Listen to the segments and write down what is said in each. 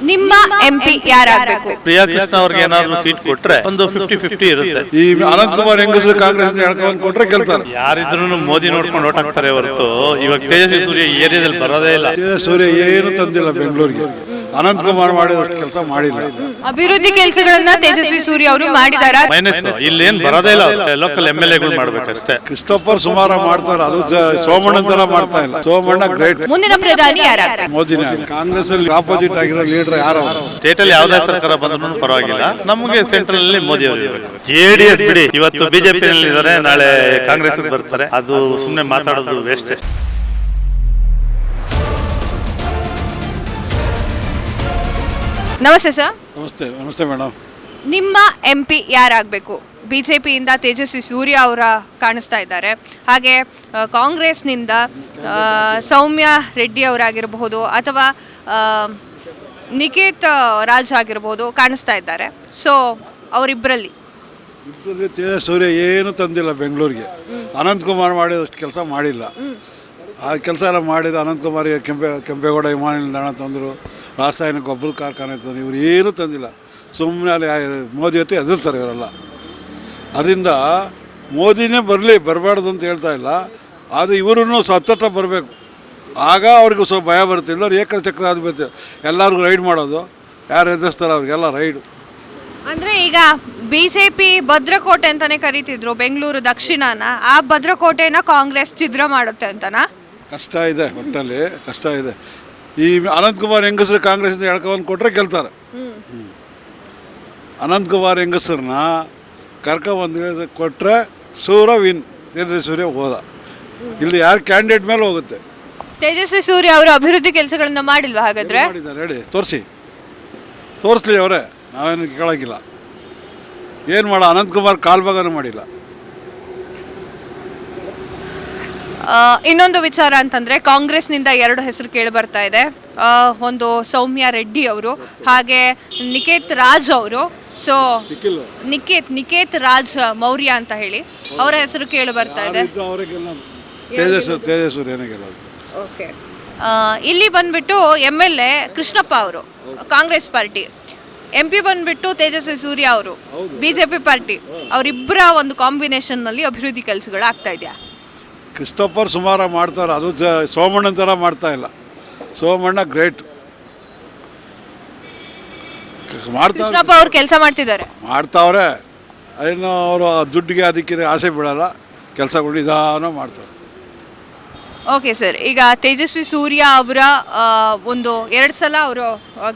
ನಿಮ್ಮ ಎಂಪಿ ಯಾರಾಗಬೇಕು? ಪ್ರಿಯಾ ಕೃಷ್ಣ ಅವ್ರಿಗೆ ಏನಾದ್ರು ಸೀಟ್ ಕೊಟ್ರೆ ಒಂದು 50-50 ಇರುತ್ತೆ. ಈ ಅನಂತ್ ಕುಮಾರ್ ಹೆಂಗಸರು ಕಾಂಗ್ರೆಸ್ ಹೇಳ್ಕೊಂಡು ಕೊಟ್ರೆ ಗೆಲ್ತಾರೆ. ಯಾರಿದ್ರು ಮೋದಿ ನೋಡ್ಕೊಂಡು ಓಟ್ ಹಾಕ್ತಾರೆ ಹೊರತು ಇವಾಗ ತೇಜಸ್ವಿ ಸೂರ್ಯ ಈ ಏರಿಯಾದಲ್ಲಿ ಬರೋದೇ ಇಲ್ಲ. ಸೂರ್ಯ ಏನು ತಂದಿಲ್ಲ ಬೆಂಗಳೂರಿಗೆ. ಅನಂತ್ ಕುಮಾರ್ ಮಾಡಿದಷ್ಟು ಕೆಲಸ ಮಾಡಿಲ್ಲ. ಅಭಿವೃದ್ಧಿ ಕೆಲಸಗಳನ್ನ ತೇಜಸ್ವಿ ಸೂರ್ಯ ಅವರು ಮಾಡಿದಾರ. ಮೈನಸ್ ಇಲ್ಲೇನ್ ಬರೋದೇ ಇಲ್ಲ. ಲೋಕಲ್ MLA-ಗಳು ಮಾಡ್ಬೇಕಷ್ಟೇ. ಕ್ರಿಸ್ಟೋಫರ್ ಸುಮಾರು ಮಾಡ್ತಾರೆ, ಅದು ಸೋಮಣ್ಣ ತರ ಮಾಡ್ತಾ ಇಲ್ಲ. ಸೋಮಣ್ಣ ಗ್ರೇಟ್. ಮುಂದಿನ ಪ್ರಧಾನಿ ಯಾರಾಗಬೇಕು? ಮೋದಿನೇ. ಕಾಂಗ್ರೆಸ್ ಅಲ್ಲಿ ಆಪೋಸಿಟ್ ಆಗಿರೋ ಲೀಡರ್ ಯಾರು? ಸ್ಟೇಟ್ ಅಲ್ಲಿ ಯಾವ್ದೇ ಸರ್ಕಾರ ಬಂದ್ರು ಪರವಾಗಿಲ್ಲ, ನಮಗೆ ಸೆಂಟ್ರಲ್ ಅಲ್ಲಿ ಮೋದಿ ಅವರು ಇರಬೇಕು. JDS ಬಿಡಿ, ಇವತ್ತು ಬಿಜೆಪಿ ನಲ್ಲಿ ಇದ್ದಾರೆ, ನಾಳೆ ಕಾಂಗ್ರೆಸ್ ಬರ್ತಾರೆ. ಅದು ಸುಮ್ಮನೆ ಮಾತಾಡೋದು ವೇಸ್ಟ್. ನಮಸ್ತೆ ಸರ್. ನಮಸ್ತೆ. ನಮಸ್ತೆ ಮೇಡಮ್. ನಿಮ್ಮ ಎಂಪಿ ಯಾರಾಗಬೇಕು? ಬಿಜೆಪಿಯಿಂದ ತೇಜಸ್ವಿ ಸೂರ್ಯ ಅವರ ಕಾಣಿಸ್ತಾ ಇದ್ದಾರೆ, ಹಾಗೆ ಕಾಂಗ್ರೆಸ್ನಿಂದ ಸೌಮ್ಯ ರೆಡ್ಡಿ ಅವರಾಗಿರಬಹುದು ಅಥವಾ ನಿಕೇತ್ ರಾಜ್ ಆಗಿರಬಹುದು ಕಾಣಿಸ್ತಾ ಇದ್ದಾರೆ. ಸೊ ಅವರಿಬ್ಬರಲ್ಲಿ ತೇಜಸ್ವಿ ಸೂರ್ಯ ಏನು ತಂದಿಲ್ಲ ಬೆಂಗಳೂರಿಗೆ. ಅನಂತ್ ಕುಮಾರ್ ಮಾಡಿದಷ್ಟು ಕೆಲಸ ಮಾಡಿಲ್ಲ. ಆ ಕೆಲಸ ಎಲ್ಲ ಮಾಡಿದ ಅನಂತ್ ಕುಮಾರ್ಗೆ ಕೆಂಪೇಗೌಡ ವಿಮಾನ ನಿಲ್ದಾಣ ತಂದರು, ರಾಸಾಯನಿಕ ಗೊಬ್ಬರದ ಕಾರ್ಖಾನೆ ತಂದರು. ಇವರು ಏನೂ ತಂದಿಲ್ಲ. ಸುಮ್ಮನೆ ಅಲ್ಲಿ ಮೋದಿ ಹೊತ್ತು ಎದುರ್ತಾರೆ ಇವರೆಲ್ಲ. ಅದರಿಂದ ಮೋದಿನೇ ಬರಬಾರ್ದು ಅಂತ ಹೇಳ್ತಾ ಇಲ್ಲ, ಆದರೆ ಇವರೂ ಸತತ ಬರಬೇಕು. ಆಗ ಅವ್ರಿಗೂ ಸ್ವಲ್ಪ ಭಯ ಬರುತ್ತೆ. ಎಲ್ಲರೂ ಏಕಚಕ್ರ ಆದ್ಬೇಕು, ಎಲ್ಲರಿಗೂ ರೈಡ್ ಮಾಡೋದು. ಯಾರು ಎದುರಿಸ್ತಾರೆ ಅವ್ರಿಗೆಲ್ಲ ರೈಡು. ಅಂದರೆ ಈಗ ಬಿಜೆಪಿ ಭದ್ರಕೋಟೆ ಅಂತಾನೆ ಕರೀತಿದ್ರು ಬೆಂಗಳೂರು ದಕ್ಷಿಣನ, ಆ ಭದ್ರಕೋಟೆನ ಕಾಂಗ್ರೆಸ್ ಛಿದ್ರ ಮಾಡುತ್ತೆ ಅಂತನಾ? ಕಷ್ಟ ಇದೆ, ಒಟ್ಟಲ್ಲಿ ಕಷ್ಟ ಇದೆ. ಈ ಅನಂತ್ ಕುಮಾರ್ ಹೆಂಗಸರು ಕಾಂಗ್ರೆಸ್ಸಿಂದ ಹೇಳ್ಕೊಂಡು ಕೊಟ್ಟರೆ ಗೆಲ್ತಾರೆ. ಅನಂತ್ ಕುಮಾರ್ ಹೆಂಗಸರನ್ನ ಕರ್ಕೊಂಡ್ಬಂದು ಕೊಟ್ಟರೆ ವಿನ್. ತೇಜಸ್ವಿ ಸೂರ್ಯ ಹೋದ. ಇಲ್ಲಿ ಯಾರು ಕ್ಯಾಂಡಿಡೇಟ್ ಮೇಲೆ ಹೋಗುತ್ತೆ. ತೇಜಸ್ವಿ ಸೂರ್ಯ ಅವರು ಅಭಿವೃದ್ಧಿ ಕೆಲಸಗಳನ್ನ ಮಾಡಿಲ್ವಾ ಹಾಗಾದ್ರೆ? ಮಾಡಿದ್ದಾರೆ, ಹೇಳಿ ತೋರಿಸ್ಲಿ ಅವರೇ, ನಾವೇನು ಕೇಳೋಕ್ಕಿಲ್ಲ. ಏನು ಮಾಡ, ಅನಂತ್ ಕುಮಾರ್ ಕಾಲ್ಭಾಗನೂ ಮಾಡಿಲ್ಲ. ಇನ್ನೊಂದು ವಿಚಾರ ಅಂತಂದ್ರೆ ಕಾಂಗ್ರೆಸ್ನಿಂದ ಎರಡು ಹೆಸರು ಕೇಳಿ ಬರ್ತಾ ಇದೆ. ಒಂದು ಸೌಮ್ಯ ರೆಡ್ಡಿ ಅವರು, ಹಾಗೆ ನಿಕೇತ್ ರಾಜ್ ಅವರು. ಸೊ ನಿಕೇತ್ ರಾಜ್ ಮೌರ್ಯ ಅಂತ ಹೇಳಿ ಅವರ ಹೆಸರು ಕೇಳಿ ಬರ್ತಾ ಇದೆ. ಓಕೆ, ಇಲ್ಲಿ ಬಂದ್ಬಿಟ್ಟು MLA ಕೃಷ್ಣಪ್ಪ ಅವರು ಕಾಂಗ್ರೆಸ್ ಪಾರ್ಟಿ, MP ಬಂದ್ಬಿಟ್ಟು ತೇಜಸ್ವಿ ಸೂರ್ಯ ಅವರು ಬಿಜೆಪಿ ಪಾರ್ಟಿ. ಅವರಿಬ್ಬರ ಒಂದು ಕಾಂಬಿನೇಷನ್ ನಲ್ಲಿ ಅಭಿವೃದ್ಧಿ ಕೆಲಸಗಳು ಆಗ್ತಾ ಇದೆಯಾ? ಕ್ರಿಸ್ಟೋಫರ್ ಸುಮಾರು ಮಾಡ್ತಾರೆ, ಅದು ಸೋಮಣ್ಣ ಥರ ಮಾಡ್ತಾ ಇಲ್ಲ. ಸೋಮಣ್ಣ ಗ್ರೇಟ್ ಕೃಷ್ಣಪ್ಪ ಅವ್ರು ಕೆಲಸ ಮಾಡ್ತಾವ್ರೆ. ಏನು ಅವರು ದುಡ್ಡಿಗೆ ಅದಕ್ಕೆ ಆಸೆ ಬಿಡಲ್ಲ, ಕೆಲಸಗಳು ನಿಧಾನ ಮಾಡ್ತಾರೆ. ಓಕೆ ಸರ್, ಈಗ ತೇಜಸ್ವಿ ಸೂರ್ಯ ಅವರ ಒಂದು 2 ಸಲ ಅವರು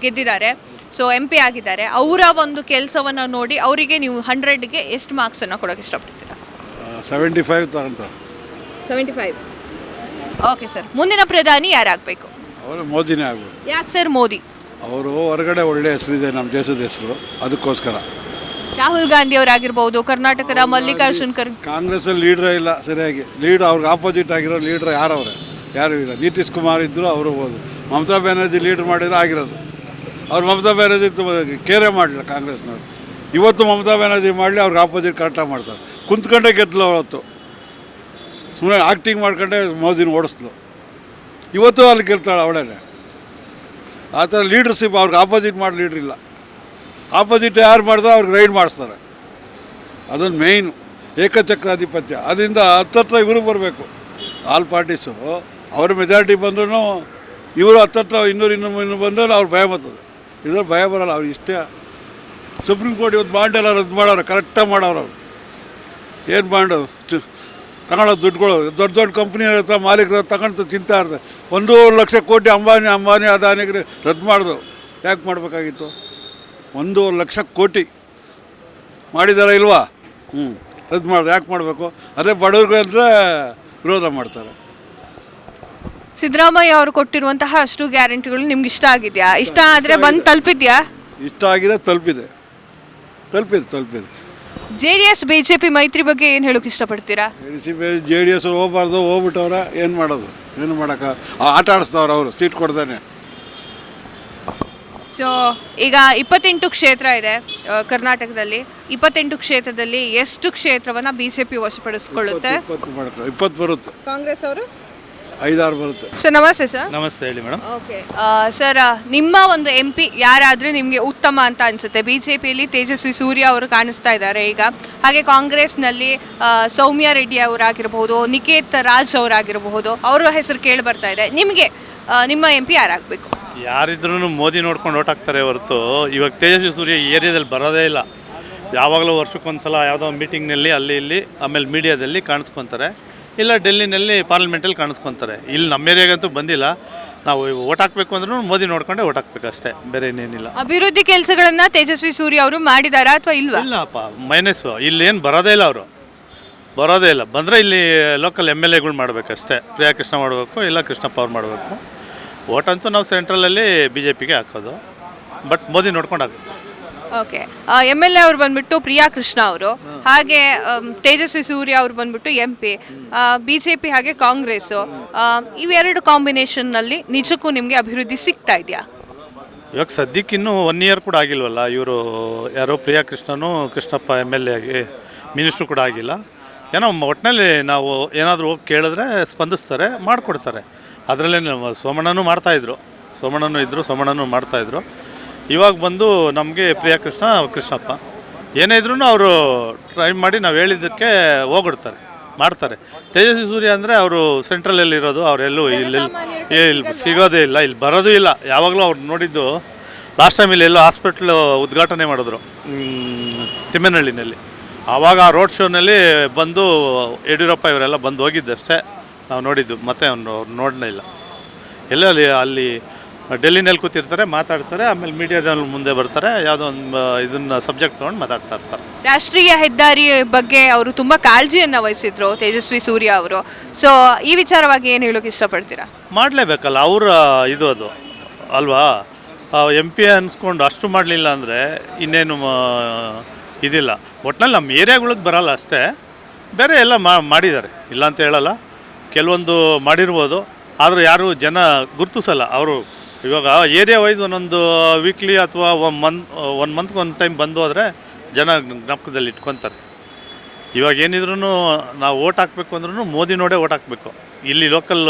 ಗೆದ್ದಿದ್ದಾರೆ, ಸೊ MP ಆಗಿದ್ದಾರೆ. ಅವರ ಒಂದು ಕೆಲಸವನ್ನು ನೋಡಿ ಅವರಿಗೆ ನೀವು 100ಗೆ ಎಷ್ಟು ಮಾರ್ಕ್ಸನ್ನು ಕೊಡೋಕೆ ಇಷ್ಟಪಡ್ತೀರಾ? 75 ತಗೊಂತಾರೆ. 75. ಓಕೆ ಸರ್, ಮುಂದಿನ ಪ್ರಧಾನಿ ಯಾರಾಗಬೇಕು? ಅವರು ಮೋದಿನೇ ಆಗಬೇಕು. ಯಾಕೆ ಸರ್ ಮೋದಿ? ಅವರು ಹೊರಗಡೆ ಒಳ್ಳೆ ಹೆಸರಿದೆ ನಮ್ಮ ದೇಶದ ಹೆಸರು, ಅದಕ್ಕೋಸ್ಕರ. ರಾಹುಲ್ ಗಾಂಧಿ ಅವರಾಗಿರ್ಬೋದು, ಕರ್ನಾಟಕದ ಮಲ್ಲಿಕಾರ್ಜುನ್ ಕಾಂಗ್ರೆಸ್ಸಲ್ಲಿ ಲೀಡ್ರೇ ಇಲ್ಲ ಸರಿಯಾಗಿ. ಅವ್ರಿಗೆ ಆಪೋಸಿಟ್ ಆಗಿರೋ ಲೀಡ್ರ್ ಯಾರು ಇಲ್ಲ. ನಿತೀಶ್ ಕುಮಾರ್ ಇದ್ದರು, ಅವರು ಹೋದ್ರು. ಮಮತಾ ಬ್ಯಾನರ್ಜಿ ಲೀಡ್ರ್ ಮಾಡಿದ್ರೆ ಆಗಿರೋದು. ಅವ್ರು ಮಮತಾ ಬ್ಯಾನರ್ಜಿ ಕೇರೇ ಮಾಡಲಿಲ್ಲ ಕಾಂಗ್ರೆಸ್ನವ್ರು. ಇವತ್ತು ಮಮತಾ ಬ್ಯಾನರ್ಜಿ ಮಾಡಲಿ, ಅವ್ರಿಗೆ ಆಪೋಸಿಟ್ ಕರೆಕ್ಟಾಗಿ ಮಾಡ್ತಾರೆ. ಕುಂತ್ಕೊಂಡೇ ಗೆದ್ದಲು ಅವತ್ತು, ಸುಮ್ಮನೆ ಆ್ಯಕ್ಟಿಂಗ್ ಮಾಡ್ಕೊಂಡೆ ಮೋದಿನ ಓಡಿಸ್ಲು. ಇವತ್ತು ಅಲ್ಲಿ ಗೆಲ್ತಾಳೆ ಅವಳೇನೆ. ಆ ಥರ ಲೀಡರ್ಶಿಪ್ ಅವ್ರಿಗೆ ಆಪೋಸಿಟ್ ಮಾಡಿ ಲೀಡ್ರ್ ಇಲ್ಲ. ಆಪೋಸಿಟ್ ಯಾರು ಮಾಡ್ತಾರೆ ಅವ್ರಿಗೆ ರೈಡ್ ಮಾಡಿಸ್ತಾರೆ. ಅದೊಂದು ಮೇಯ್ನು ಏಕಚಕ್ರಾಧಿಪತ್ಯ. ಅದರಿಂದ ಹತ್ತತ್ರ ಇವರು ಬರಬೇಕು, ಆಲ್ ಪಾರ್ಟೀಸು. ಅವ್ರ ಮೆಜಾರಿಟಿ ಬಂದ್ರೂ ಇವರು ಹತ್ತತ್ರ 200 ಬಂದರೆ ಅವ್ರು ಭಯ ಬರ್ತದೆ. ಇದ್ರಲ್ಲಿ ಭಯ ಬರೋಲ್ಲ. ಅವ್ರು ಇಷ್ಟೇ. ಸುಪ್ರೀಂ ಕೋರ್ಟ್ ಇವತ್ತು ಬಾಂಡ್ ಎಲ್ಲ ರದ್ದು ಮಾಡೋರು, ಕರೆಕ್ಟಾಗಿ ಮಾಡೋರು. ಅವ್ರು ಏನು ಬಾಂಡು ತಗೊಳ್ಳೋದು ದುಡ್ಡುಗಳು ದೊಡ್ಡ ಕಂಪ್ನಿ ಹತ್ರ ಮಾಲೀಕರು ತಗೊಂಡು ತಿಂತಾ ಇರ್ತಾರೆ. 1 ಲಕ್ಷ ಕೋಟಿ ಅಂಬಾನಿ ಅದಾನಿಗೆ ರದ್ದು ಮಾಡಿದ್ರು. ಯಾಕೆ ಮಾಡಬೇಕಾಗಿತ್ತು? 1 ಲಕ್ಷ ಕೋಟಿ ಮಾಡಿದಾರ ಇಲ್ವಾ? ರದ್ದು ಮಾಡಿದ್ರು. ಯಾಕೆ ಮಾಡಬೇಕು? ಅದೇ ಬಡವ್ರಿಗೆ ಅಂದರೆ ವಿರೋಧ ಮಾಡ್ತಾರೆ. ಸಿದ್ದರಾಮಯ್ಯ ಅವರು ಕೊಟ್ಟಿರುವಂತಹ ಅಷ್ಟು ಗ್ಯಾರಂಟಿಗಳು ನಿಮ್ಗೆ ಇಷ್ಟ ಆಗಿದೆಯಾ? ಇಷ್ಟ ಆದರೆ ಬಂದು ತಲುಪಿದ್ಯಾ? ಇಷ್ಟ ಆಗಿದೆ, ತಲುಪಿದೆ. JDS BJP ಮೈತ್ರಿ ಬಗ್ಗೆ ಏನು ಹೇಳೋಕೆ ಇಷ್ಟಪಡ್ತೀರಾ? JDS ಹೋಗ್ಬಾರ್ದು, ಹೋಗ್ಬಿಟ್ಟವ್ರೆ. ಏನು ಮಾಡೋದು? ಏನು ಮಾಡೋಕ್ಕೆ ಆಟ ಆಡಿಸ್ತವ್ರು ಅವರು ಸೀಟ್ ಕೊಡ್ತಾನೆ. ಸೊ ಈಗ 28 ಕ್ಷೇತ್ರ ಇದೆ ಕರ್ನಾಟಕದಲ್ಲಿ. 28 ಕ್ಷೇತ್ರದಲ್ಲಿ ಎಷ್ಟು ಕ್ಷೇತ್ರವನ್ನು BJP ವಶಪಡಿಸಿಕೊಳ್ಳುತ್ತೆ? 20 ಬರುತ್ತೆ. ಕಾಂಗ್ರೆಸ್ ಅವರು 5-6 ಬರುತ್ತೆ. ಸರ್ ನಮಸ್ತೆ ಸರ್. ನಮಸ್ತೆ, ಹೇಳಿ ಮೇಡಮ್. ಓಕೆ ಸರ್, ನಿಮ್ಮ ಒಂದು MP ಯಾರಾದರೆ ನಿಮಗೆ ಉತ್ತಮ ಅಂತ ಅನಿಸುತ್ತೆ? BJPಯಲ್ಲಿ ತೇಜಸ್ವಿ ಸೂರ್ಯ ಅವರು ಕಾಣಿಸ್ತಾ ಇದ್ದಾರೆ ಈಗ, ಹಾಗೆ ಕಾಂಗ್ರೆಸ್ನಲ್ಲಿ ಸೌಮ್ಯ ರೆಡ್ಡಿ ಅವರಾಗಿರಬಹುದು, ನಿಕೇತ್ ರಾಜ್ ಅವರಾಗಿರಬಹುದು, ಅವರ ಹೆಸರು ಕೇಳಿ ಬರ್ತಾ ಇದೆ. ನಿಮಗೆ ನಿಮ್ಮ MP ಯಾರಾಗಬೇಕು? ಯಾರಿದ್ರೂ ಮೋದಿ ನೋಡ್ಕೊಂಡು ಓಟ್ ಹಾಕ್ತಾರೆ ಹೊರತು ಇವಾಗ ತೇಜಸ್ವಿ ಸೂರ್ಯ ಈ ಏರಿಯಾದಲ್ಲಿ ಬರೋದೇ ಇಲ್ಲ. ಯಾವಾಗಲೂ ವರ್ಷಕ್ಕೊಂದ್ಸಲ ಯಾವುದೋ ಮೀಟಿಂಗ್ನಲ್ಲಿ ಅಲ್ಲಿ ಇಲ್ಲಿ, ಆಮೇಲೆ ಮೀಡಿಯಾದಲ್ಲಿ ಕಾಣಿಸ್ಕೊತಾರೆ, ಇಲ್ಲ ಡೆಲ್ಲಿನಲ್ಲಿ ಪಾರ್ಲಿಮೆಂಟಲ್ಲಿ ಕಾಣಿಸ್ಕೊತಾರೆ. ಇಲ್ಲಿ ನಮ್ಮ ಏರಿಯಾಗಂತೂ ಬಂದಿಲ್ಲ. ನಾವು ಓಟ್ ಹಾಕಬೇಕು ಅಂದ್ರೂ ಮೋದಿ ನೋಡ್ಕೊಂಡೆ ಓಟ್ ಹಾಕ್ಬೇಕು ಅಷ್ಟೇ, ಬೇರೆ ಇನ್ನೇನಿಲ್ಲ. ಅಭಿವೃದ್ಧಿ ಕೆಲಸಗಳನ್ನ ತೇಜಸ್ವಿ ಸೂರ್ಯ ಅವರು ಮಾಡಿದಾರಾ ಅಥವಾ ಇಲ್ವಾ? ಇಲ್ಲಪ್ಪ, ಮೈನಸ್ಸು. ಇಲ್ಲೇನು ಬರೋದೇ ಇಲ್ಲ, ಅವರು ಬರೋದೇ ಇಲ್ಲ. ಬಂದರೆ ಇಲ್ಲಿ ಲೋಕಲ್ MLAಗಳು ಮಾಡಬೇಕಷ್ಟೇ. ಪ್ರಿಯಾ ಕೃಷ್ಣ ಮಾಡಬೇಕು, ಇಲ್ಲ ಕೃಷ್ಣಪ್ಪ ಅವ್ರು ಮಾಡಬೇಕು. ಓಟ್ ಅಂತೂ ನಾವು ಸೆಂಟ್ರಲಲ್ಲಿ BJPಗೆ ಹಾಕೋದು, ಬಟ್ ಮೋದಿ ನೋಡ್ಕೊಂಡು ಹಾಕ್ಬೇಕು. ಓಕೆ, MLA ಅವ್ರು ಬಂದ್ಬಿಟ್ಟು ಪ್ರಿಯಾ ಕೃಷ್ಣ ಅವರು, ಹಾಗೆ ತೇಜಸ್ವಿ ಸೂರ್ಯ ಅವ್ರು ಬಂದ್ಬಿಟ್ಟು MP, BJP ಹಾಗೆ ಕಾಂಗ್ರೆಸ್ಸು, ಇವೆರಡು ಕಾಂಬಿನೇಷನ್ನಲ್ಲಿ ನಿಜಕ್ಕೂ ನಿಮಗೆ ಅಭಿವೃದ್ಧಿ ಸಿಗ್ತಾ ಇದೆಯಾ? ಇವಾಗ ಸದ್ಯಕ್ಕೆ ಇನ್ನೂ 1 ಇಯರ್ ಕೂಡ ಆಗಿಲ್ವಲ್ಲ. ಇವರು ಯಾರೋ ಪ್ರಿಯಾ ಕೃಷ್ಣನೂ ಕೃಷ್ಣಪ್ಪ MLA ಆಗಿ ಮಿನಿಸ್ಟ್ರು ಕೂಡ ಆಗಿಲ್ಲ. ಏನೋ ಒಟ್ಟಿನಲ್ಲಿ ನಾವು ಏನಾದರೂ ಹೋಗಿ ಕೇಳಿದ್ರೆ ಸ್ಪಂದಿಸ್ತಾರೆ, ಮಾಡಿಕೊಡ್ತಾರೆ. ಅದರಲ್ಲೇ ಸೋಮಣ್ಣನೂ ಮಾಡ್ತಾಯಿದ್ರು, ಸೋಮಣ್ಣನೂ ಮಾಡ್ತಾಯಿದ್ರು. ಇವಾಗ ಬಂದು ನಮಗೆ ಪ್ರಿಯಾ ಕೃಷ್ಣ, ಕೃಷ್ಣಪ್ಪ ಏನೇ ಇದ್ರೂ ಅವರು ಟ್ರೈ ಮಾಡಿ ನಾವು ಹೇಳಿದ್ದಕ್ಕೆ ಹೋಗಿಡ್ತಾರೆ, ಮಾಡ್ತಾರೆ. ತೇಜಸ್ವಿ ಸೂರ್ಯ ಅಂದರೆ ಅವರು ಸೆಂಟ್ರಲಲ್ಲಿ ಇರೋದು, ಅವರೆಲ್ಲೂ ಇಲ್ಲಿ ಸಿಗೋದೇ ಇಲ್ಲ, ಇಲ್ಲಿ ಬರೋದು ಇಲ್ಲ. ಯಾವಾಗಲೂ ಅವ್ರು ನೋಡಿದ್ದು ಲಾಸ್ಟ್ ಟೈಮ್ ಇಲ್ಲಿ ಎಲ್ಲೋ ಹಾಸ್ಪಿಟ್ಲ್ ಉದ್ಘಾಟನೆ ಮಾಡಿದ್ರು ತಿಮ್ಮೇನಹಳ್ಳಿನಲ್ಲಿ. ಆವಾಗ ಆ ರೋಡ್ ಶೋನಲ್ಲಿ ಬಂದು ಯಡಿಯೂರಪ್ಪ ಇವರೆಲ್ಲ ಬಂದು ಹೋಗಿದ್ದಷ್ಟೇ ನಾವು ನೋಡಿದ್ದು. ಮತ್ತೆ ಅವ್ರು ನೋಡಲೇ ಇಲ್ಲ. ಎಲ್ಲೋ ಅಲ್ಲಿ ಡೆಲ್ಲಿನಲ್ಲಿ ಕೂತಿರ್ತಾರೆ, ಮಾತಾಡ್ತಾರೆ, ಆಮೇಲೆ ಮೀಡಿಯಾದಲ್ಲಿ ಮುಂದೆ ಬರ್ತಾರೆ, ಯಾವುದೋ ಒಂದು ಇದನ್ನ ಸಬ್ಜೆಕ್ಟ್ ತೊಗೊಂಡು ಮಾತಾಡ್ತಾ ಇರ್ತಾರೆ. ರಾಷ್ಟ್ರೀಯ ಹೆದ್ದಾರಿ ಬಗ್ಗೆ ಅವರು ತುಂಬ ಕಾಳಜಿಯನ್ನು ವಹಿಸಿದ್ರು ತೇಜಸ್ವಿ ಸೂರ್ಯ ಅವರು. ಸೊ ಈ ವಿಚಾರವಾಗಿ ಏನು ಹೇಳೋಕೆ ಇಷ್ಟಪಡ್ತೀರಾ? ಮಾಡಲೇಬೇಕಲ್ಲ, ಅವರ ಇದು ಅದು ಅಲ್ವಾ. MP ಅನ್ಸ್ಕೊಂಡು ಅಷ್ಟು ಮಾಡಲಿಲ್ಲ ಅಂದರೆ ಇನ್ನೇನು ಇದಿಲ್ಲ. ಒಟ್ಟಿನಲ್ಲಿ ನಮ್ಮ ಏರಿಯಾಗಳಿಗೆ ಬರಲ್ಲ ಅಷ್ಟೇ, ಬೇರೆ ಎಲ್ಲ ಮಾಡಿದ್ದಾರೆ, ಇಲ್ಲ ಅಂತ ಹೇಳಲ್ಲ. ಕೆಲವೊಂದು ಮಾಡಿರ್ಬೋದು, ಆದರೂ ಯಾರು ಜನ ಗುರ್ತಿಸಲ್ಲ. ಅವರು ಇವಾಗ ಏರಿಯಾ ವೈಸ್ ಒಂದೊಂದು ವೀಕ್ಲಿ ಅಥವಾ 1 ಮಂತ್ಗೆ ಒಂದು ಟೈಮ್ ಬಂದು ಹೋದರೆ ಜನ ಜ್ಞಾಪಕದಲ್ಲಿ ಇಟ್ಕೊತಾರೆ. ಇವಾಗ ಏನಿದ್ರು ನಾವು ಓಟ್ ಹಾಕಬೇಕು ಅಂದ್ರೂ ಮೋದಿ ನೋಡೇ ಓಟ್ ಹಾಕಬೇಕು. ಇಲ್ಲಿ ಲೋಕಲ್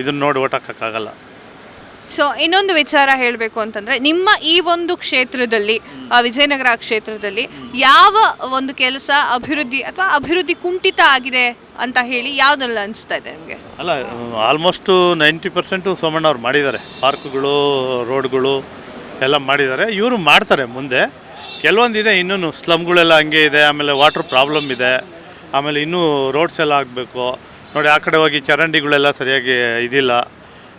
ಇದನ್ನ ನೋಡಿ ಓಟ್ ಹಾಕೋಕ್ಕಾಗಲ್ಲ. ಸೊ ಇನ್ನೊಂದು ವಿಚಾರ ಹೇಳಬೇಕು ಅಂತಂದರೆ, ನಿಮ್ಮ ಈ ಒಂದು ಕ್ಷೇತ್ರದಲ್ಲಿ, ವಿಜಯನಗರ ಕ್ಷೇತ್ರದಲ್ಲಿ ಯಾವ ಒಂದು ಕೆಲಸ ಅಭಿವೃದ್ಧಿ ಕುಂಠಿತ ಆಗಿದೆ ಅಂತ ಹೇಳಿ ಯಾವುದೆಲ್ಲ ಅನಿಸ್ತಾ ಇದೆ ನಿಮಗೆ? ಅಲ್ಲ, ಆಲ್ಮೋಸ್ಟು 90% ಸೋಮಣ್ಣ ಅವ್ರು ಮಾಡಿದ್ದಾರೆ. ಪಾರ್ಕ್ಗಳು, ರೋಡ್ಗಳು ಎಲ್ಲ ಮಾಡಿದ್ದಾರೆ. ಇವರು ಮಾಡ್ತಾರೆ ಮುಂದೆ. ಕೆಲವೊಂದಿದೆ ಇನ್ನೂ, ಸ್ಲಮ್ಗಳೆಲ್ಲ ಹಂಗೆ ಇದೆ, ಆಮೇಲೆ ವಾಟ್ರ್ ಪ್ರಾಬ್ಲಮ್ ಇದೆ, ಆಮೇಲೆ ಇನ್ನೂ ರೋಡ್ಸ್ ಎಲ್ಲ ಆಗಬೇಕು ನೋಡಿ. ಆ ಕಡೆ ಹೋಗಿ ಚರಂಡಿಗಳೆಲ್ಲ ಸರಿಯಾಗಿ ಇದಿಲ್ಲ,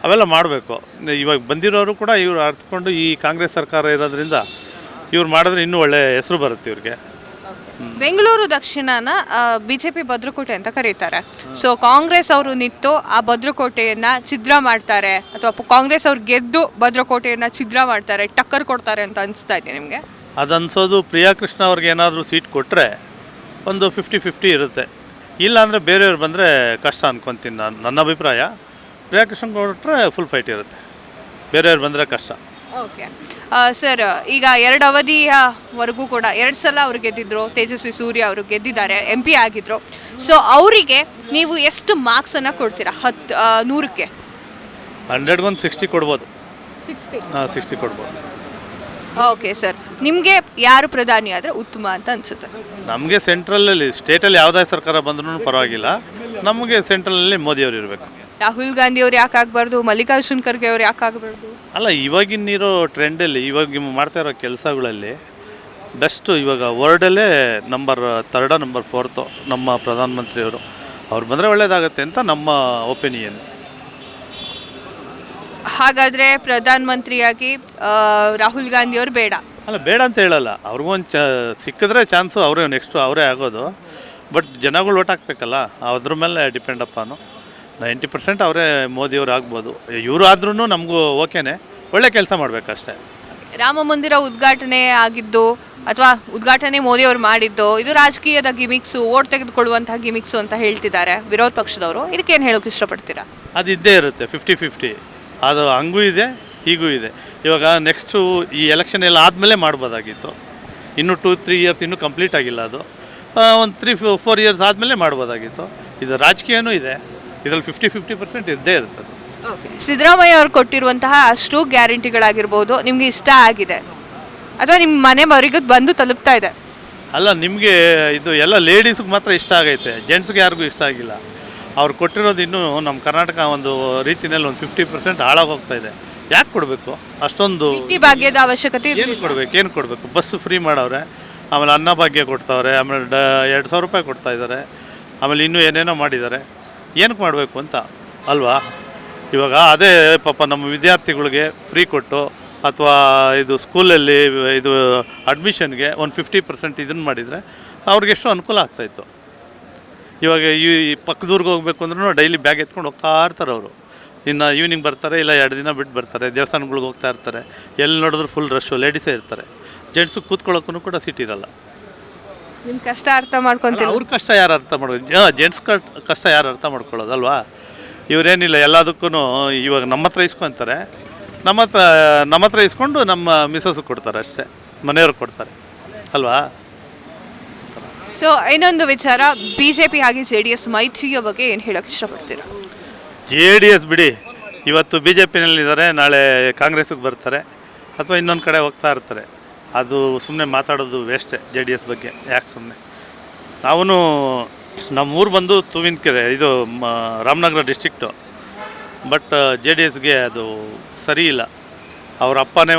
ಅವೆಲ್ಲ ಮಾಡಬೇಕು. ಇವಾಗ ಬಂದಿರೋರು ಕೂಡ ಇವ್ರು ಅರ್ಥಕೊಂಡು ಈ ಕಾಂಗ್ರೆಸ್ ಸರ್ಕಾರ ಇರೋದ್ರಿಂದ ಇವ್ರು ಮಾಡಿದ್ರೆ ಇನ್ನೂ ಒಳ್ಳೆ ಹೆಸರು ಬರುತ್ತೆ ಇವ್ರಿಗೆ. ಬೆಂಗಳೂರು ದಕ್ಷಿಣನ BJP ಭದ್ರಕೋಟೆ ಅಂತ ಕರೀತಾರೆ. ಸೊ ಕಾಂಗ್ರೆಸ್ ಅವರು ನಿಂತು ಆ ಭದ್ರಕೋಟೆಯನ್ನು ಛಿದ್ರ ಮಾಡ್ತಾರೆ, ಅಥವಾ ಕಾಂಗ್ರೆಸ್ ಅವ್ರು ಗೆದ್ದು ಭದ್ರಕೋಟೆಯನ್ನು ಛಿದ್ರ ಮಾಡ್ತಾರೆ, ಟಕ್ಕರ್ ಕೊಡ್ತಾರೆ ಅಂತ ಅನಿಸ್ತಾ ಇದೆ ನಿಮಗೆ? ಅದು ಅನ್ಸೋದು ಪ್ರಿಯಾ ಕೃಷ್ಣ ಅವ್ರಿಗೆ ಏನಾದರೂ ಸೀಟ್ ಕೊಟ್ಟರೆ ಒಂದು 50-50 ಇರುತ್ತೆ. ಇಲ್ಲಾಂದರೆ ಬೇರೆಯವ್ರು ಬಂದರೆ ಕಷ್ಟ ಅನ್ಕೊತೀನಿ ನಾನು, ನನ್ನ ಅಭಿಪ್ರಾಯ. ಪ್ರಿಯಾ ಕೃಷ್ಣ ಕೊಟ್ಟರೆ ಫುಲ್ ಫೈಟ್ ಇರುತ್ತೆ, ಬೇರೆಯವ್ರು ಬಂದರೆ ಕಷ್ಟ. ಓಕೆ ಸರ್, ಈಗ 2 ಅವಧಿಯವರೆಗೂ ಕೂಡ 2 ಸಲ ಅವ್ರು ಗೆದ್ದಿದ್ರು, ತೇಜಸ್ವಿ ಸೂರ್ಯ ಅವರು ಗೆದ್ದಿದ್ದಾರೆ, MP ಆಗಿದ್ರು. ಸೊ ಅವರಿಗೆ ನೀವು ಎಷ್ಟು ಮಾರ್ಕ್ಸನ್ನು ಕೊಡ್ತೀರಾ 100ಕ್ಕೆ? 100ಗೆ ಒಂದು 60 ಕೊಡ್ಬೋದು. 60 ಕೊಡ್ಬೋದು. ಓಕೆ ಸರ್, ನಿಮಗೆ ಯಾರು ಪ್ರಧಾನಿ ಆದರೆ ಉತ್ತಮ ಅಂತ ಅನಿಸುತ್ತೆ? ನಮಗೆ ಸೆಂಟ್ರಲಲ್ಲಿ, ಸ್ಟೇಟಲ್ಲಿ ಯಾವುದೇ ಸರ್ಕಾರ ಬಂದ್ರೂ ಪರವಾಗಿಲ್ಲ, ನಮಗೆ ಸೆಂಟ್ರಲಲ್ಲಿ ಮೋದಿಯವರು ಇರಬೇಕು. ರಾಹುಲ್ ಗಾಂಧಿ ಅವ್ರು ಯಾಕೆ ಆಗಬಾರ್ದು? ಮಲ್ಲಿಕಾರ್ಜುನ್ ಖರ್ಗೆ ಅವ್ರು ಯಾಕೆ ಆಗಬಾರ್ದು? ಅಲ್ಲ, ಇವಾಗಿನಿರೋ ಟ್ರೆಂಡಲ್ಲಿ, ಇವಾಗ ಮಾಡ್ತಾ ಇರೋ ಕೆಲಸಗಳಲ್ಲಿ ಬೆಸ್ಟು ಇವಾಗ ವರ್ಲ್ಡಲ್ಲೇ ನಂಬರ್ 3 ನಂಬರ್ 4 ನಮ್ಮ ಪ್ರಧಾನಮಂತ್ರಿಯವರು. ಅವ್ರು ಬಂದರೆ ಒಳ್ಳೆಯದಾಗತ್ತೆ ಅಂತ ನಮ್ಮ ಒಪಿನಿಯನ್. ಹಾಗಾದರೆ ಪ್ರಧಾನಮಂತ್ರಿಯಾಗಿ ರಾಹುಲ್ ಗಾಂಧಿ ಅವರು ಬೇಡ? ಅಲ್ಲ, ಬೇಡ ಅಂತ ಹೇಳಲ್ಲ. ಅವ್ರಿಗೊಂದು ಸಿಕ್ಕಿದ್ರೆ ಚಾನ್ಸು ಅವರೇ ಆಗೋದು. ಬಟ್ ಜನಗಳು ಓಟ್ ಹಾಕ್ಬೇಕಲ್ಲ, ಅದ್ರ ಮೇಲೆ ಡಿಪೆಂಡ್ ಅಪ್ಪಾನು. 90% ಅವರೇ ಮೋದಿಯವರು ಆಗ್ಬೋದು. ಇವರು ಆದ್ರೂ ನಮಗೂ ಓಕೆನೆ, ಒಳ್ಳೆ ಕೆಲಸ ಮಾಡಬೇಕಷ್ಟೇ. ರಾಮ ಮಂದಿರ ಉದ್ಘಾಟನೆ ಆಗಿದ್ದು ಅಥವಾ ಉದ್ಘಾಟನೆ ಮೋದಿಯವರು ಮಾಡಿದ್ದು ಇದು ರಾಜಕೀಯದ ಗಿಮಿಕ್ಸು, ಓಟ್ ತೆಗೆದುಕೊಳ್ಳುವಂತಹ ಗಿಮಿಕ್ಸು ಅಂತ ಹೇಳ್ತಿದ್ದಾರೆ ವಿರೋಧ ಪಕ್ಷದವರು. ಇದಕ್ಕೇನು ಹೇಳೋಕೆ ಇಷ್ಟಪಡ್ತೀರಾ? ಅದು ಇದ್ದೇ ಇರುತ್ತೆ, 50-50. ಅದು ಹಂಗೂ ಇದೆ, ಹೀಗೂ ಇದೆ. ಇವಾಗ ನೆಕ್ಸ್ಟು ಈ ಎಲೆಕ್ಷನ್ ಎಲ್ಲ ಆದಮೇಲೆ ಮಾಡ್ಬೋದಾಗಿತ್ತು. ಇನ್ನೂ 2-3 ಇಯರ್ಸ್ ಇನ್ನೂ ಕಂಪ್ಲೀಟ್ ಆಗಿಲ್ಲ. ಅದು ಒಂದು 3-4 ಇಯರ್ಸ್ ಆದಮೇಲೆ ಮಾಡ್ಬೋದಾಗಿತ್ತು. ಇದು ರಾಜಕೀಯನೂ ಇದೆ, ಇದರಲ್ಲಿ 50% ಇದ್ದೇ ಇರ್ತದೆ. ಸಿದ್ದರಾಮಯ್ಯ ಅವ್ರು ಕೊಟ್ಟಿರುವಂತಹ ಅಷ್ಟು ಗ್ಯಾರಂಟಿಗಳಾಗಿರ್ಬೋದು ನಿಮ್ಗೆ ಇಷ್ಟ ಆಗಿದೆ ಅಥವಾ ನಿಮ್ಮ ಮನೆವರೆಗೂ ಬಂದು ತಲುಪ್ತಾ ಇದೆ? ಅಲ್ಲ, ನಿಮಗೆ ಇದು ಎಲ್ಲ ಲೇಡೀಸ್ಗೆ ಮಾತ್ರ ಇಷ್ಟ ಆಗೈತೆ, ಜೆಂಟ್ಸ್ಗೆ ಯಾರಿಗೂ ಇಷ್ಟ ಆಗಿಲ್ಲ. ಅವ್ರು ಕೊಟ್ಟಿರೋದು ಇನ್ನೂ ನಮ್ಮ ಕರ್ನಾಟಕ ಒಂದು ರೀತಿಯಲ್ಲಿ ಒಂದು 50% ಹಾಳಾಗೋಗ್ತಾ ಇದೆ. ಯಾಕೆ ಕೊಡಬೇಕು ಅಷ್ಟೊಂದು? ಈ ಭಾಗ್ಯದ ಅವಶ್ಯಕತೆ ಏನು ಕೊಡಬೇಕು? ಬಸ್ಸು ಫ್ರೀ ಮಾಡವ್ರೆ, ಆಮೇಲೆ ಅನ್ನಭಾಗ್ಯ ಕೊಡ್ತಾವ್ರೆ, ಆಮೇಲೆ 2,000 ರೂಪಾಯಿ ಕೊಡ್ತಾ ಇದ್ದಾರೆ, ಆಮೇಲೆ ಇನ್ನೂ ಏನೇನೋ ಮಾಡಿದ್ದಾರೆ. ಏನಕ್ಕೆ ಮಾಡಬೇಕು ಅಂತ ಅಲ್ವಾ? ಇವಾಗ ಅದೇ ಪಾಪ ನಮ್ಮ ವಿದ್ಯಾರ್ಥಿಗಳಿಗೆ ಫ್ರೀ ಕೊಟ್ಟು ಅಥವಾ ಇದು ಸ್ಕೂಲಲ್ಲಿ ಇದು ಅಡ್ಮಿಷನ್ಗೆ ಒಂದು 50% ಇದನ್ನು ಮಾಡಿದರೆ ಅವ್ರಿಗೆ ಎಷ್ಟು ಅನುಕೂಲ ಆಗ್ತಾಯಿತ್ತು. ಇವಾಗ ಈ ಪಕ್ಕದೂರ್ಗೆ ಹೋಗ್ಬೇಕು ಅಂದ್ರೂ ಡೈಲಿ ಬ್ಯಾಗ್ ಎತ್ಕೊಂಡು ಹೋಗ್ತಾ ಇರ್ತಾರೆ ಅವರು. ಇನ್ನು ಈವ್ನಿಂಗ್ ಬರ್ತಾರೆ, ಇಲ್ಲ 2 ದಿನ ಬಿಟ್ಟು ಬರ್ತಾರೆ. ದೇವಸ್ಥಾನಗಳಿಗೆ ಹೋಗ್ತಾ ಇರ್ತಾರೆ, ಎಲ್ಲಿ ನೋಡಿದ್ರು ಫುಲ್ ರಶ್ಶು, ಲೇಡೀಸೇ ಇರ್ತಾರೆ. ಜೆಂಟ್ಸು ಕೂತ್ಕೊಳ್ಳೋಕ್ಕೂ ಕೂಡ ಸೀಟ್ ಇರಲ್ಲ. ನಿಮ್ಮ ಕಷ್ಟ ಅರ್ಥ ಮಾಡ್ಕೊತಿಲ್ಲ. ಅವ್ರ ಕಷ್ಟ ಯಾರು ಅರ್ಥ ಮಾಡೋದು? ಜೆಂಟ್ಸ್ ಕಷ್ಟ ಯಾರು ಅರ್ಥ ಮಾಡ್ಕೊಳ್ಳೋದಲ್ವಾ? ಇವರೇನಿಲ್ಲ, ಎಲ್ಲದಕ್ಕೂ ಇವಾಗ ನಮ್ಮ ಹತ್ರ ಇಸ್ಕೊತಾರೆ, ನಮ್ಮ ಹತ್ರ ಇಸ್ಕೊಂಡು ನಮ್ಮ ಮಿಸಸ್ಸು ಕೊಡ್ತಾರೆ ಅಷ್ಟೇ, ಮನೆಯವ್ರಿಗೆ ಕೊಡ್ತಾರೆ ಅಲ್ವಾ? ಸೊ ಇನ್ನೊಂದು ವಿಚಾರ, BJP ಹಾಗೆ JDS ಮೈತ್ರಿಯ ಬಗ್ಗೆ ಏನು ಹೇಳೋಕ್ಕೆ ಇಷ್ಟಪಡ್ತೀರಾ? JDS ಬಿಡಿ, ಇವತ್ತು BJPನಲ್ಲಿದ್ದಾರೆ, ನಾಳೆ ಕಾಂಗ್ರೆಸ್ಸಿಗೆ ಬರ್ತಾರೆ ಅಥವಾ ಇನ್ನೊಂದು ಕಡೆ ಹೋಗ್ತಾ ಇರ್ತಾರೆ. ಅದು ಸುಮ್ಮನೆ ಮಾತಾಡೋದು ವೇಸ್ಟೇ JDS ಬಗ್ಗೆ. ಯಾಕೆ ಸುಮ್ಮನೆ? ನಾವು ನಮ್ಮೂರು ಬಂದು ತುವಿನಕೆರೆ, ಇದು ರಾಮನಗರ ಡಿಸ್ಟ್ರಿಕ್ಟು. ಬಟ್ JDSಗೆ ಅದು ಸರಿ ಇಲ್ಲ. ಅವ್ರ ಅಪ್ಪನೇ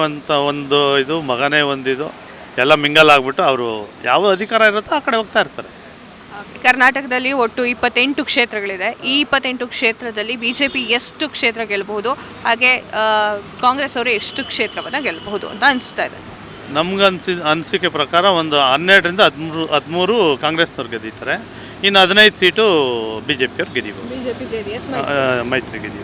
ಒಂದು ಇದು, ಮಗನೇ ಒಂದಿದು, ಎಲ್ಲ ಮಿಂಗಲ್ ಆಗಿಬಿಟ್ಟು ಅವರು ಯಾವ ಅಧಿಕಾರ ಇರುತ್ತೋ ಆ ಕಡೆ ಹೋಗ್ತಾ ಇರ್ತಾರೆ. ಕರ್ನಾಟಕದಲ್ಲಿ ಒಟ್ಟು 28 ಕ್ಷೇತ್ರಗಳಿದೆ. ಈ 28 ಕ್ಷೇತ್ರದಲ್ಲಿ BJP ಎಷ್ಟು ಕ್ಷೇತ್ರ ಗೆಲ್ಲಬಹುದು, ಹಾಗೆ ಕಾಂಗ್ರೆಸ್ ಅವರು ಎಷ್ಟು ಕ್ಷೇತ್ರವನ್ನು ಗೆಲ್ಲಬಹುದು ಅಂತ ಅನಿಸ್ತಾ ಇದೆ? ನಮ್ಗೆ ಅನಿಸಿಕೆ ಪ್ರಕಾರ ಒಂದು 12ರಿಂದ 13 ಕಾಂಗ್ರೆಸ್ನವ್ರು ಗೆದ್ದಿದ್ದಾರೆ, ಇನ್ನು 15 ಸೀಟು BJP ಅವ್ರು ಗೆದ್ದೀವಿ, BJP JDS ಮೈತ್ರಿ ಗೆದ್ದೀವಿ.